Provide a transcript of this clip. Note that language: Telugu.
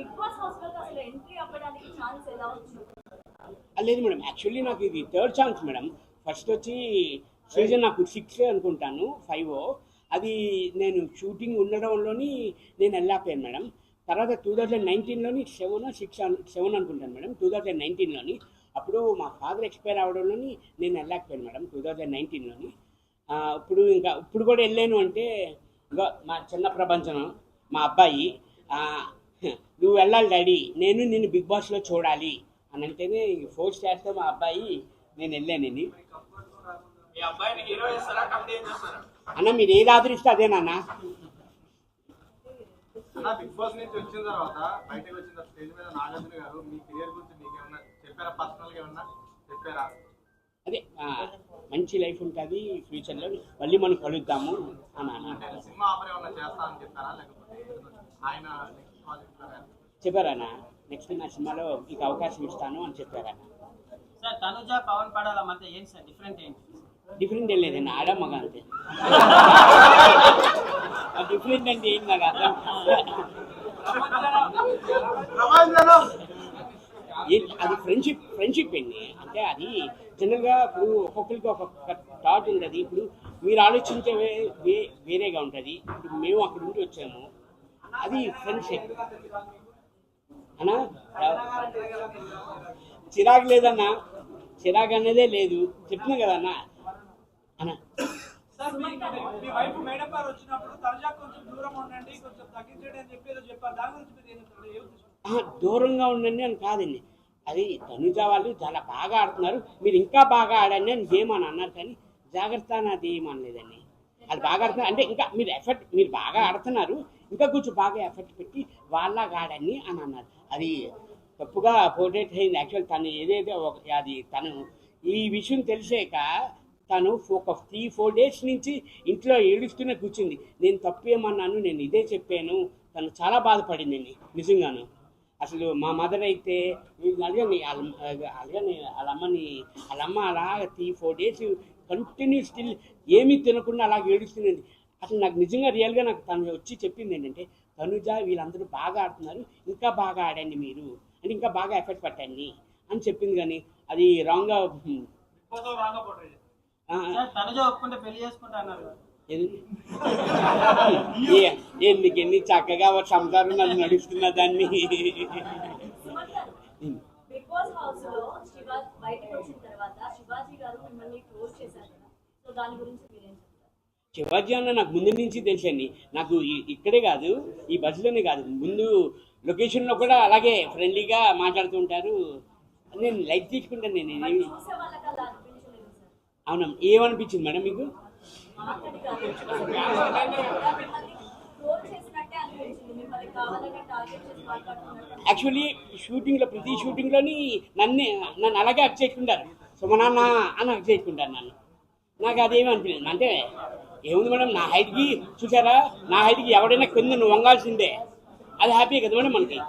బిగ్ బాస్ హౌస్ లోకి అసలు ఎంట్రీ అవ్వడానికి ఛాన్స్ ఎలా వచ్చింది? లేదు మేడం, యాక్చువల్లీ నాకు ఇది థర్డ్ ఛాన్స్ మేడం. ఫస్ట్ వచ్చి సీజన్ నాకు 6 అనుకుంటాను, 5 అది నేను షూటింగ్ ఉండడంలోని నేను వెళ్ళాపోయాను మేడం. తర్వాత 2019లోని 7 అనుకుంటాను మేడం. 2019లోని అప్పుడు మా ఫాదర్ ఎక్స్పైర్ అవ్వడంలోని నేను వెళ్ళాకపోయాను మేడం 2019లోని. ఇప్పుడు కూడా వెళ్ళాను అంటే ఇంకా మా చిన్న ప్రపంచం మా అబ్బాయి నువ్వు వెళ్ళాలి డాడీ, నిన్ను బిగ్ బాస్లో చూడాలి అని అంటేనే ఫోర్స్ చేస్తే మా అబ్బాయి నేను వెళ్ళానని. అన్న మీరు ఏది ఆదరిస్తే అదేనన్నా. బిగ్ బాస్ నుంచి వచ్చిన తర్వాత బయటకు వచ్చిన స్టేజ్ మీద నాగార్జున గారు మీ కెరీర్ గురించి మీకు ఏమన్నా చెప్పారా? పర్సనల్ గా ఏమన్నా చెప్పారా? అదే మంచి లైఫ్ ఉంటుంది ఫ్యూచర్లో, మళ్ళీ మనం కలుద్దాము అని సినిమా ఆఫర్ ఏమన్నా చేస్తా అని చెప్పారా? లేకపోతే ఆయన చెప్పారన్న నెక్స్ట్ నా సినిమాలో మీకు అవకాశం ఇస్తాను అని చెప్పారన్న. సార్ తనుజ పవన్ పడాల మధ్య ఏంటి సార్ డిఫరెంట్ ఏంటి? డిఫరెంట్ ఏం లేదండి, ఆడ మగ అంతే. డిఫరెంట్ అంటే ఏం నాకు అర్థం. అది ఫ్రెండ్షిప్ అండి. అంటే అది జనరల్గా ఇప్పుడు ఒక్కొక్కరికి ఒక్కొక్క థాట్ ఉంటుంది. ఇప్పుడు మీరు ఆలోచించే వేరేగా ఉంటుంది. ఇప్పుడు మేము అక్కడ ఉండి వచ్చాము, అది ఫ్రెండ్షిప్ అన్నా. చిరాకు లేదన్నా, చిరాకు అనేదే లేదు, చెప్తున్నా కదన్నా అన్న. దూరంగా ఉండండి అని కాదండి, అది తనుజ వాళ్ళు చాలా బాగా ఆడుతున్నారు, మీరు ఇంకా బాగా ఆడండి అని ఏమని అన్నారు, కానీ జాగ్రత్త నాది ఏమనలేదండి. అది బాగా ఆడుతున్నారు అంటే ఇంకా మీరు బాగా ఆడుతున్నారు, ఇంకా కొంచెం బాగా ఎఫర్ట్ పెట్టి వాళ్ళలాగా ఆడండి అని అన్నారు. అది తప్పుగా పోర్ట్రేట్ అయింది. యాక్చువల్ తను ఏదైతే అది తను ఈ విషయం తెలిసాక తను ఒక 3-4 days నుంచి ఇంట్లో ఏడుస్తూనే కూర్చుంది. నేను తప్పేమన్నాను, నేను ఇదే చెప్పాను, తను చాలా బాధపడిందండి నిజంగాను. అసలు మా మదర్ అయితే అలాగని వాళ్ళమ్మ అలాగ 3-4 days కంటిన్యూ స్టిల్ ఏమీ తినకుండా అలాగ ఏడుస్తున్నది. అసలు నాకు నిజంగా రియల్గా నాకు తను వచ్చి చెప్పింది ఏంటంటే, తనుజ వీళ్ళందరూ బాగా ఆడుతున్నారు, ఇంకా బాగా ఆడండి మీరు అంటే ఇంకా బాగా ఎఫర్ట్ పెట్టండి అని చెప్పింది. కానీ అది రాంగ్గా ఎందుకు ఎన్ని చక్కగా సంసారం నన్ను నడుస్తున్నా దాన్ని. బిగ్ బాస్ హౌస్ లో బయటకు వచ్చిన తర్వాత శివాజీ గారు మిమ్మల్ని క్లోజ్ చేశారు కదా, సో దాని గురించి మీరేం చెప్తారు? శివాజీ అన్న నాకు ముందు నుంచి తెలుసండి. నాకు ఇక్కడే కాదు, ఈ బస్సులోనే కాదు, ముందు లొకేషన్లో కూడా అలాగే ఫ్రెండ్లీగా మాట్లాడుతూ ఉంటారు. నేను లైట్ తీసుకుంటాను. నేను అవునా, ఏమనిపించింది మేడం మీకు? యాక్చువల్లీ ప్రతి షూటింగ్లోని నన్ను అలాగే అక్ చేసుకుంటారు, సుమనాన్న అని అక్ చేసుకుంటారు నన్ను. నాకు అదేమీ అనిపించలేదు. అంటే ఏముంది మేడం, నా హైట్కి చూసారా, నా హైట్కి ఎవడైనా కింద నువ్వు వంగాల్సిందే, అది హ్యాపీ కదా మేడం మనకి.